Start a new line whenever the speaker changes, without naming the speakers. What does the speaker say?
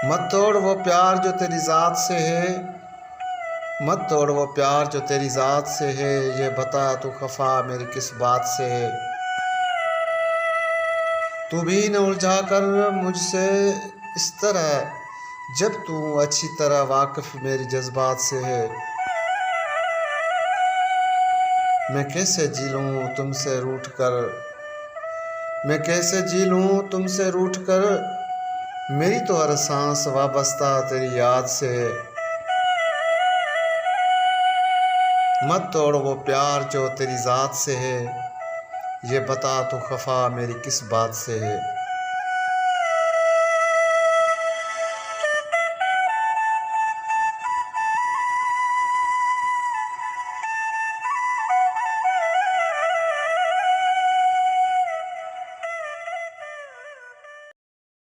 मत तोड़ वो प्यार जो तेरी ज़ात से है, मत तोड़ वो प्यार जो तेरी ज़ात से है। ये बता तू खफा मेरी किस बात से है। तू भी न उलझा कर मुझसे इस तरह, जब तू अच्छी तरह वाकिफ़ मेरी जज्बात से है। मैं कैसे जी लूँ तुमसे रूठ कर, मैं कैसे जी लूँ तुमसे रूठ कर। मेरी तो हर सांस वाबस्ता तेरी याद से है। मत तोड़ वो प्यार जो तेरी ज़ात से है। ये बता तू खफा मेरी किस बात से है।